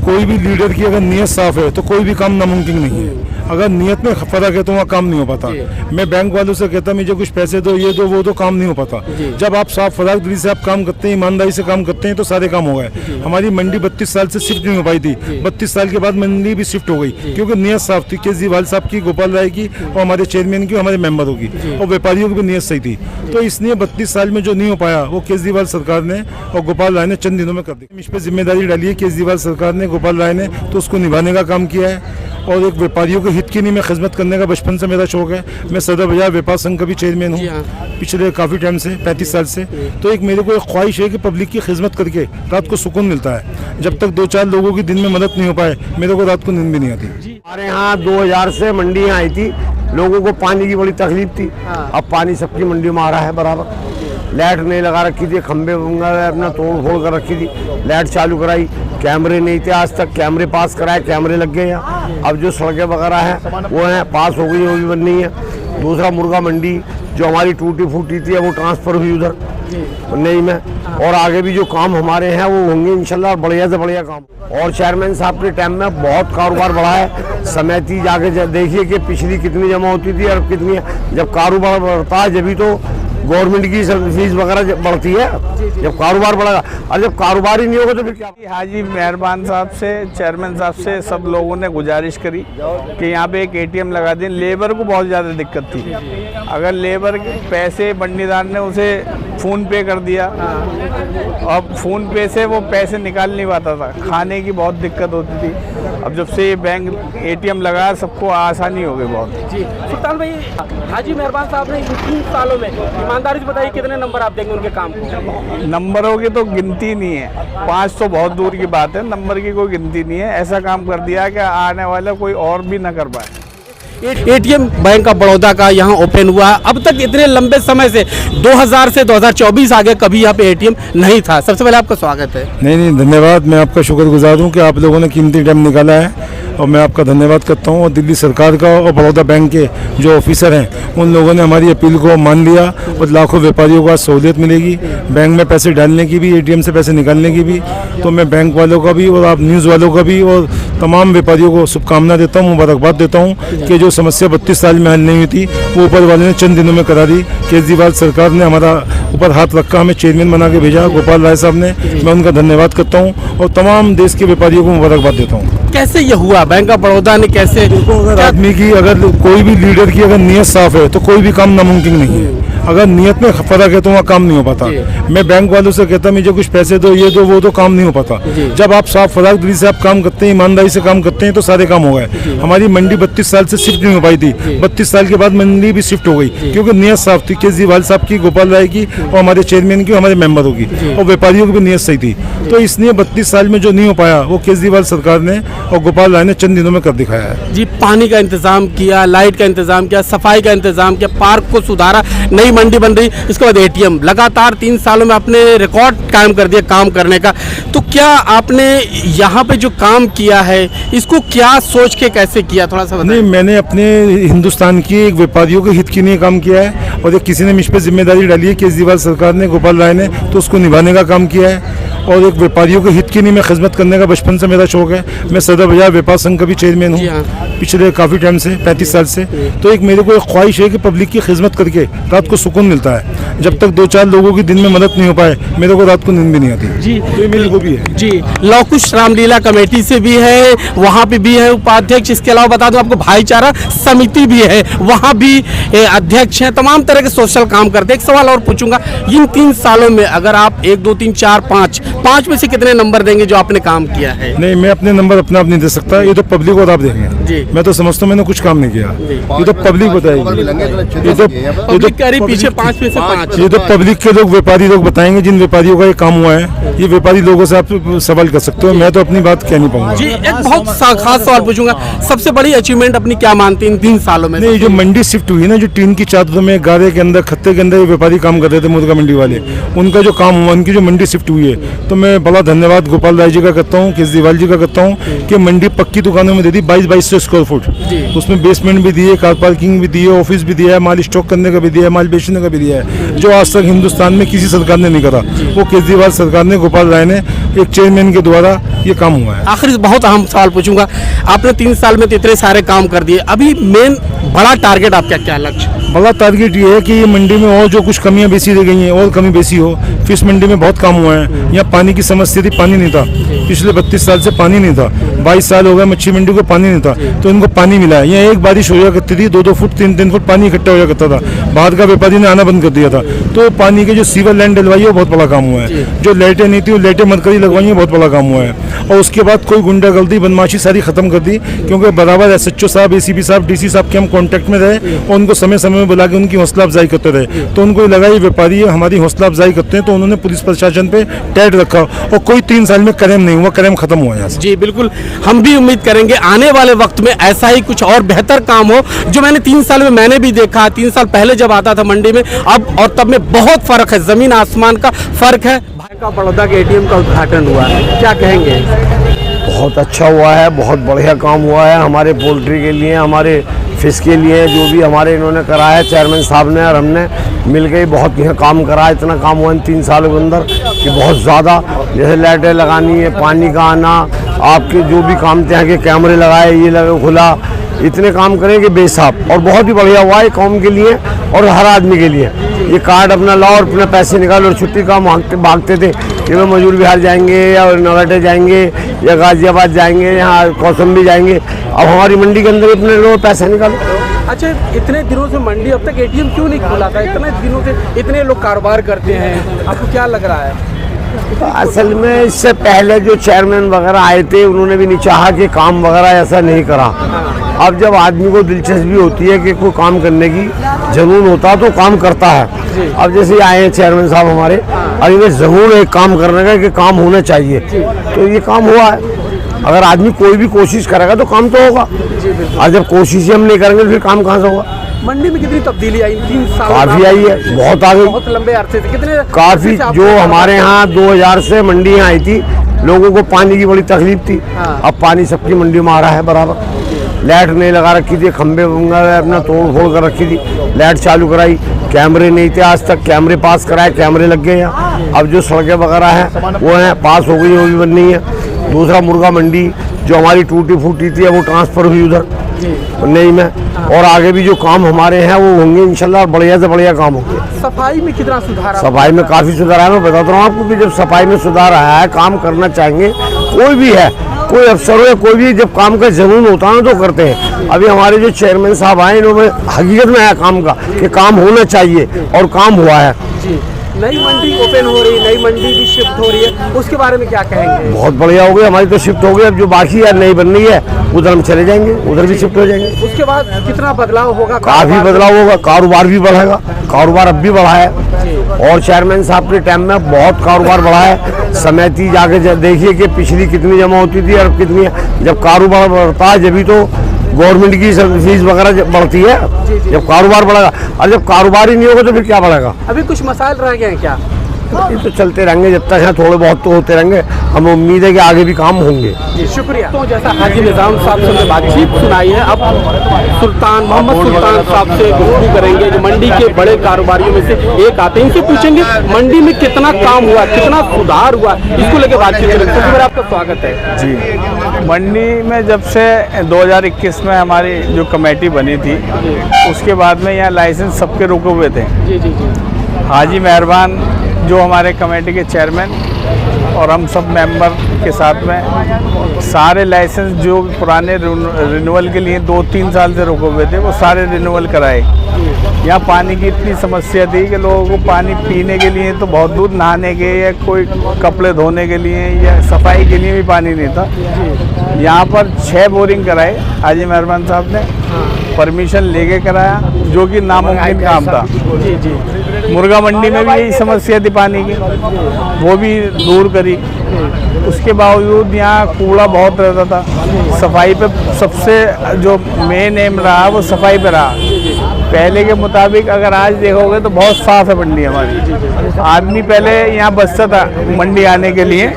कोई भी लीडर की अगर नीयत साफ है तो कोई भी काम नामुमकिन नहीं है। अगर नीयत में फर्क है तो वहाँ काम नहीं हो पाता। मैं बैंक वालों से कहता मुझे कुछ पैसे दो, ये दो, वो दो, काम नहीं हो पाता। जब आप साफ फराग दिली से आप काम करते हैं, ईमानदारी से काम करते हैं तो सारे काम हो गए। हमारी मंडी 32 साल से शिफ्ट नहीं हो पाई थी, 32 साल के बाद मंडी भी शिफ्ट हो गई क्योंकि नीयत साफ थी केजरीवाल साहब की, गोपाल राय की और हमारे चेयरमैन की, हमारे मेंबरों की और व्यापारियों की भी नीयत सही थी। तो इसलिए 32 साल में जो नहीं हो पाया वो केजरीवाल सरकार ने और गोपाल राय ने चंद दिनों में कर दिया। इस पर जिम्मेदारी डाली है केजरीवाल सरकार ने, गोपाल राय ने, तो उसको निभाने का काम किया है। और एक व्यापारियों के हित की नहीं, मैं खिदमत करने का बचपन से मेरा शौक है। मैं सदर बाजार व्यापार संघ का भी चेयरमैन हूँ पिछले काफ़ी टाइम से, 35 साल से। तो एक मेरे को एक ख्वाहिश है कि पब्लिक की खिदमत करके रात को सुकून मिलता है। जब तक 2-4 लोगों की दिन में मदद नहीं हो पाए मेरे को रात को नींद भी नहीं आती। हमारे यहाँ 2000 से मंडी यहाँ आई थी, लोगों को पानी की बड़ी तकलीफ थी। अब पानी सबकी मंडी में आ रहा है बराबर। लाइट नहीं लगा रखी थी, खंबे अपना तोड़ फोड़ कर रखी थी, लाइट चालू कराई, कैमरे नहीं थे आज तक, कैमरे पास कराए, कैमरे लग गए हैं। अब जो सड़कें वगैरह हैं वो हैं पास हो गई, वो भी बन रही है। दूसरा मुर्गा मंडी जो हमारी टूटी फूटी थी वो ट्रांसफ़र हुई उधर नई में, और आगे भी जो काम हमारे हैं वो होंगे इंशाल्लाह, बढ़िया से बढ़िया काम। और चेयरमैन साहब के टाइम में बहुत कारोबार बढ़ा है। समिति जाके देखिए कि पिछली कितनी जमा होती थी और कितनी, जब कारोबार बढ़ता है जब तो गवर्नमेंट की फीस वगैरह बढ़ती है, जब कारोबार बढ़ेगा। और जब कारोबार ही नहीं होगा तो फिर क्या। हाजी मेहरबान साहब से, चेयरमैन साहब से सब लोगों ने गुजारिश करी कि यहाँ पे एक एटीएम लगा दें। लेबर को बहुत ज़्यादा दिक्कत थी। अगर लेबर के पैसे मंडीदार ने उसे फ़ोन पे कर दिया, अब फ़ोन पे से वो पैसे निकाल नहीं पाता था, खाने की बहुत दिक्कत होती थी। अब जब से ये बैंक एटीएम लगा सबको आसानी हो गई बहुत। जी सुल्तान भाई, हाजी मेहरबान साहब ने इन 3 सालों में ईमानदारी से बताइए कितने नंबर आप देंगे उनके काम को? नंबरों की तो गिनती नहीं है, 5 तो बहुत दूर की बात है, नंबर की कोई गिनती नहीं है। ऐसा काम कर दिया कि आने वाला कोई और भी ना कर पाए। एटीएम बैंक ऑफ बड़ौदा का यहाँ ओपन हुआ। अब तक इतने लंबे समय से 2000 से 2024 आगे कभी यहाँ पे एटीएम नहीं था। सबसे पहले आपका स्वागत है। नहीं धन्यवाद, मैं आपका शुक्रगुजार हूँ कि आप लोगों ने कीमती टाइम निकाला है और मैं आपका धन्यवाद करता हूँ। और दिल्ली सरकार का और बड़ौदा बैंक के जो ऑफिसर हैं उन लोगों ने हमारी अपील को मान लिया और लाखों व्यापारियों को आज सहूलियत मिलेगी बैंक में पैसे डालने की भी, एटीएम से पैसे निकालने की भी। तो मैं बैंक वालों का भी और आप न्यूज़ वालों का भी और तमाम व्यापारियों को शुभकामना देता हूँ, मुबारकबाद देता हूँ कि जो समस्या 32 साल में हल नहीं हुई थी वो ऊपर वाले ने चंद दिनों में करा दी। केजरीवाल सरकार ने हमारा ऊपर हाथ रखा, हमें चेयरमैन बना के भेजा गोपाल राय साहब ने, मैं उनका धन्यवाद करता हूँ और तमाम देश के व्यापारियों को मुबारकबाद देता हूँ। कैसे ये हुआ? बैंक ऑफ बड़ौदा ने कैसे? अगर आदमी की, अगर कोई भी लीडर की अगर नीयत साफ है तो कोई भी काम नामुमकिन नहीं है। अगर नीयत में फर्क है तो वहाँ काम नहीं हो पाता। मैं बैंक वालों से कहता मुझे कुछ पैसे दो, ये दो, वो दो, काम नहीं हो पाता। जब आप साफ फराग दिली से आप काम करते हैं, ईमानदारी से काम करते हैं तो सारे काम हो गए। हमारी मंडी 32 साल से शिफ्ट नहीं हो पाई थी, 32 साल के बाद मंडी भी शिफ्ट हो गई क्योंकि नीयत साफ थी केजरीवाल साहब की, गोपाल राय की और हमारे चेयरमैन की, हमारे मेंबरों की और व्यापारियों की भी नीयत सही थी। तो इसलिए 32 साल में जो नहीं हो पाया वो केजरीवाल सरकार ने और गोपाल राय ने चंद दिनों में कर दिखाया है। जी, पानी का इंतजाम किया, लाइट का इंतजाम किया, सफाई का इंतजाम किया, पार्क को सुधारा, नई मंडी बन रही, इसके बाद एटीएम। लगातार 3 सालों में आपने रिकॉर्ड कायम कर दिया काम करने का। तो क्या आपने यहाँ पे जो काम किया है इसको क्या सोच के कैसे किया, थोड़ा सा बताइए। नहीं, मैंने अपने हिंदुस्तान की एक व्यापारियों के हित के लिए काम किया है और एक किसी ने मुझ पर जिम्मेदारी डाली है केजरीवाल सरकार ने, गोपाल राय ने, तो उसको निभाने का काम किया है। और एक व्यापारियों के हित के लिए मैं खिदमत करने का बचपन से मेरा शौक है। मैं सदर बाजार व्यापार संघ का भी चेयरमैन हूँ पिछले काफ़ी टाइम से, 35 साल से। तो एक मेरे को एक ख्वाहिश है कि पब्लिक की खिदमत करके रात को सुकून मिलता है। जब तक 2-4 लोगों की दिन में मदद नहीं हो पाए मेरे को रात को नींद भी नहीं आती। जी, तो मेरे को भी है। जी, लौकुश रामलीला कमेटी से भी है, वहाँ पे भी है उपाध्यक्ष। इसके अलावा बता दूं आपको भाईचारा समिति भी है, वहाँ भी अध्यक्ष हैं। तमाम तरह के सोशल काम करते हैं। एक सवाल और पूछूंगा, इन 3 सालों में अगर आप 1, 2, 3, 4, 5 में से कितने नंबर देंगे जो आपने काम किया है? नहीं, मैं अपने नंबर अपने आप नहीं दे सकता, ये तो पब्लिक और आप देंगे। मैं तो समझता हूँ मैंने कुछ काम नहीं किया, ये तो पब्लिक बताएगी। ये तो पीछे 5 में से 5, ये तो पब्लिक के लोग, व्यापारी लोग बताएंगे जिन व्यापारियों का ये काम हुआ है। ये व्यापारी लोगों से आप सवाल कर सकते हो, मैं तो अपनी बात कह नहीं पाऊंगा। जी, एक बहुत खास सवाल पूछूंगा, सबसे बड़ी अचीवमेंट अपनी क्या मानते हैं इन 3 सालों में? नहीं, जो मंडी शिफ्ट हुई ना, जो टीन की चादरों में, गारे के अंदर, खत्ते के अंदर व्यापारी काम करते थे, मुर्गा मंडी वाले, उनका जो काम हुआ, उनकी जो मंडी शिफ्ट हुई है तो मैं बड़ा धन्यवाद गोपाल राय जी का करता हूँ, केजरीवाल जी का करता हूँ कि मंडी पक्की दुकानों में दे दी 2200 स्क्वायर फुट। उसमें बेसमेंट भी दिए, कार पार्किंग भी दी है, ऑफिस भी दिया है, माल स्टॉक करने का भी दिया है, माल बेचने का भी दिया है, जो आज तक हिंदुस्तान में किसी सरकार ने नहीं करा। वो केजरीवाल सरकार ने, गोपाल राय ने, एक चेयरमैन के द्वारा ये काम हुआ है। आखिर बहुत अहम सवाल पूछूंगा, आपने 3 साल में तो इतने सारे काम कर दिए, अभी मेन बड़ा टारगेट आपका क्या है, लक्ष्य? बड़ा टारगेट ये है कि ये मंडी में और जो कुछ कमियां बेसी रह गई हैं और कमी बेसी हो। फिश मंडी में बहुत काम हुआ है। यहाँ पानी की समस्या थी, पानी नहीं था, पिछले 32 साल से पानी नहीं था। 22 साल हो गए मच्छी मंडी को पानी नहीं था, तो इनको पानी मिला है। यहाँ एक बारिश हो जाया करती थी, 2-2 फुट 3-3 फुट पानी इकट्ठा हो जाया करता था, बाहर का व्यापारी ने आना बंद कर दिया था। तो पानी के जो सीवर लाइन डलवाई है वो बहुत बड़ा काम हुआ है। जो लाइटें नहीं थी वो लाइटें मरकरी लगवाई है, बहुत बड़ा काम हुआ है। और उसके बाद कोई गुंडागर्दी बदमाशी सारी खत्म कर दी, क्योंकि बराबर SHO साहब, ACP साहब, DC साहब के हम कॉन्टैक्ट में रहे और उनको समय समय में बुला के उनकी हौसला अफजाई करते रहे। तो उनको लगा ये व्यापारी हमारी हौसला अफजाई करते हैं, तो उन्होंने पुलिस प्रशासन पे टैट रखा और कोई 3 साल में क्राइम नहीं हुआ, क्राइम खत्म हुआ यहाँ से। जी बिल्कुल, हम भी उम्मीद करेंगे आने वाले वक्त में ऐसा ही कुछ और बेहतर काम हो, जो मैंने 3 साल में मैंने भी देखा। 3 साल पहले जब आता था मंडी में, अब और तब में बहुत फर्क है, जमीन आसमान का फर्क है। बैंक ऑफ बड़ौदा के ATM का उद्घाटन हुआ, क्या कहेंगे? बहुत अच्छा हुआ है, बहुत बढ़िया काम हुआ है हमारे पोल्ट्री के लिए, हमारे फिश के लिए। जो भी हमारे इन्होंने करा है चेयरमैन साहब ने और हमने मिल के बहुत यहाँ काम करा है। इतना काम हुआ इन 3 सालों के अंदर कि बहुत ज़्यादा, जैसे लाइटें लगानी है, पानी का आना, आपके जो भी काम थे, यहाँ के कैमरे लगाए, ये लगे खुला, इतने काम करेंगे बेसाब। और बहुत ही बढ़िया हुआ है कौम के लिए और हर आदमी के लिए। ये कार्ड अपना लाओ और अपने पैसे निकालो। और छुट्टी का भागते थे कि वे मजदूर बिहार जाएंगे या नवाटे जाएंगे या गाजियाबाद जाएंगे, यहाँ कौसम्बी जाएंगे। अब हमारी मंडी के अंदर अपने लोग पैसे निकालो। अच्छा, इतने दिनों से मंडी अब तक ATM क्यों नहीं खुला था? इतने दिनों से इतने लोग कारोबार करते हैं, आपको क्या लग रहा है? तो असल में इससे पहले जो चेयरमैन वगैरह आए थे उन्होंने भी नहीं चाहा कि काम वगैरह ऐसा नहीं करा। अब जब आदमी को दिलचस्पी होती है कि कोई काम करने की जुनून होता तो काम करता है। अब जैसे आए हैं चेयरमैन साहब हमारे, और इन्हें ज़रूर एक काम करने का कि काम होना चाहिए, तो ये काम हुआ है। अगर आदमी कोई भी कोशिश करेगा तो काम तो होगा, और जब कोशिश हम नहीं करेंगे तो फिर काम कहाँ से होगा? मंडी में कितनी तब्दीली आई 3 साल? काफ़ी आई है, बहुत आ गई, बहुत लंबे अरसे से। कितने काफ़ी। जो हमारे यहाँ 2000 से मंडियाँ आई थी, लोगों को पानी की बड़ी तकलीफ थी। अब पानी सबकी मंडी में आ रहा है बराबर। लाइट नहीं लगा रखी थी, खंबे अपना तोड़ फोड़ कर रखी थी, लाइट चालू कराई। कैमरे नहीं थे आज तक, कैमरे पास कराए, कैमरे लग गए हैं। अब जो सड़कें वगैरह हैं वो हैं, पास हो गई, वो भी बन रही है। दूसरा मुर्गा मंडी जो हमारी टूटी फूटी थी वो ट्रांसफ़र हुई उधर नई में। और आगे भी जो काम हमारे हैं वो होंगे इंशाल्लाह, बढ़िया से बढ़िया काम होंगे। सफाई में कितना सुधार? सफाई में काफ़ी सुधार है। मैं बताता हूँ आपको कि जब सफाई में सुधार आया है, काम करना चाहेंगे, कोई भी है, कोई अफसर हो या कोई भी, जब काम का जुनून होता है तो करते हैं। अभी हमारे जो चेयरमैन साहब आए, इन्होंने हकीकत में आया काम का कि काम होना चाहिए और काम हुआ है। नई मंडी ओपन हो रही है, नई मंडी भी शिफ्ट हो रही है, उसके बारे में क्या कहेंगे? बहुत बढ़िया हो गई, हमारी तो शिफ्ट हो गई। अब जो बाकी है नई बन रही है उधर हम चले जाएंगे, उधर भी शिफ्ट हो जाएंगे। उसके बाद कितना बदलाव होगा? काफ़ी बदलाव होगा, कारोबार भी बढ़ेगा। कारोबार अब भी बढ़ा है और चेयरमैन साहब के टाइम में बहुत कारोबार बढ़ा है। समिति जाके देखिए कि पिछली कितनी जमा होती थी और कितनी। जब कारोबार बढ़ता है जब तो गवर्नमेंट की फीस वगैरह बढ़ती है, जब कारोबार बढ़ेगा। और जब कारोबार ही नहीं होगा तो फिर क्या बढ़ेगा? अभी कुछ मसाइल रह गए हैं क्या? ये तो चलते रहेंगे जब तक हैं, थोड़े बहुत तो होते रहेंगे। हम उम्मीद है कि आगे भी काम होंगे। जी शुक्रिया। तो जैसा हाजी निज़ाम साहब से बातचीत सुनाई है, अब मोहम्मद सुल्तान साहब से गुफ्तगू करेंगे, जो मंडी के बड़े कारोबारियों में से एक आते हैं। इनसे पूछेंगे मंडी में कितना काम हुआ, कितना सुधार हुआ, इसको लेकर बातचीत करेंगे। सबसे पहले आपका स्वागत है जी। मंडी में जब से 2021 में हमारी जो कमेटी बनी थी, उसके बाद में यहाँ लाइसेंस सबके रुके हुए थे। जी जी जी। हाजी मेहरबान जो हमारे कमेटी के चेयरमैन और हम सब मेंबर के साथ में सारे लाइसेंस जो पुराने रिन्यूअल के लिए 2-3 साल से रुके हुए थे वो सारे रिन्यूअल कराए। यहाँ पानी की इतनी समस्या थी कि लोगों को पानी पीने के लिए तो बहुत दूर, नहाने के या कोई कपड़े धोने के लिए या सफाई के लिए भी पानी नहीं था। यहाँ पर 6 बोरिंग कराए हाजी मेहरबान साहब ने, परमिशन लेके कराया, जो कि नामुमकिन काम था। जी जी। मुर्गा मंडी में भी यही समस्या थी पानी की, वो भी दूर करी। उसके बावजूद यहाँ कूड़ा बहुत रहता था। सफाई पे सबसे जो मेन एम रहा वो सफाई पे रहा। पहले के मुताबिक अगर आज देखोगे तो बहुत साफ है मंडी हमारी। आदमी पहले यहाँ बसता था मंडी आने के लिए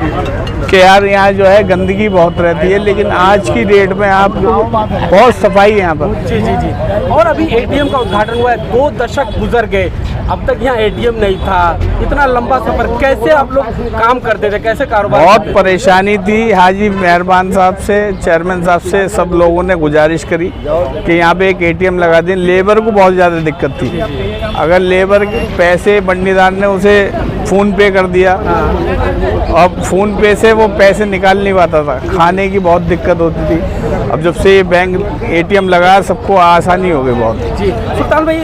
कि यार यहाँ जो है गंदगी बहुत रहती है, लेकिन आज की डेट में आप बहुत सफाई है यहाँ पर। जी जी जी। और अभी एटीएम का उद्घाटन हुआ है, 2 दशक गुजर गए, अब तक यहाँ एटीएम नहीं था, इतना लंबा सफर, कैसे आप लोग काम करते थे, कैसे कारोबार बहुत करते थे? परेशानी थी। हाजी मेहरबान साहब से, चेयरमैन साहब से सब लोगों ने गुजारिश करी कि यहाँ पे एक एटीएम लगा दें। लेबर को बहुत ज़्यादा दिक्कत थी, अगर लेबर के पैसे मंडीदार ने उसे फ़ोन पे कर दिया, अब फ़ोन पे से वो पैसे निकाल नहीं पाता था, खाने की बहुत दिक्कत होती थी। अब जब से ये बैंक एटीएम लगा, सबको आसानी हो गई बहुत। जी सुल्तान भाई,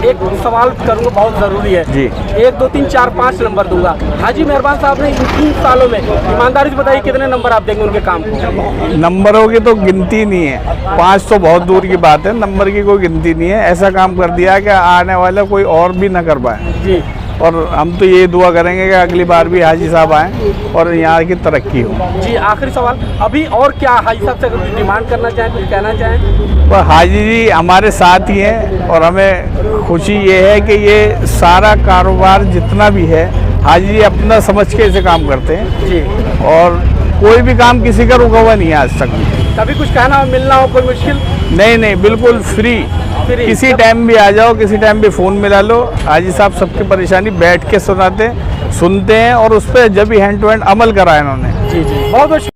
एक सवाल करूँगा, बहुत ज़रूरी है जी। 1 2 3 4 5 नंबर दूंगा। हाजी मेहरबान साहब ने इन 3 सालों में ईमानदारी से बताइए कितने नंबर आप देंगे उनके काम को? नंबरों की तो गिनती नहीं है, 5 तो बहुत दूर की बात है, नंबर की कोई गिनती नहीं है। ऐसा काम कर दिया कि आने वाला कोई और भी ना कर पाए। जी। और हम तो ये दुआ करेंगे कि अगली बार भी हाजी साहब आएँ और यहाँ की तरक्की हो। जी आखिरी सवाल, अभी और क्या हाजी साहब से अगर कुछ डिमांड करना चाहें, कुछ कहना चाहें? पर हाजी जी हमारे साथ ही हैं और हमें खुशी ये है कि ये सारा कारोबार जितना भी है, हाजी जी अपना समझ के इसे काम करते हैं। जी। और कोई भी काम किसी का रुका हुआ नहीं है आज तक। कभी कुछ कहना हो, मिलना हो, कोई मुश्किल? नहीं नहीं, बिल्कुल फ्री, किसी टाइम भी आ जाओ, किसी टाइम भी फ़ोन मिला लो। हाजी साहब सबकी परेशानी बैठ के सुनते हैं और उस पर जब भी हैंड टू हैंड अमल करा है इन्होंने। जी जी, बहुत बहुत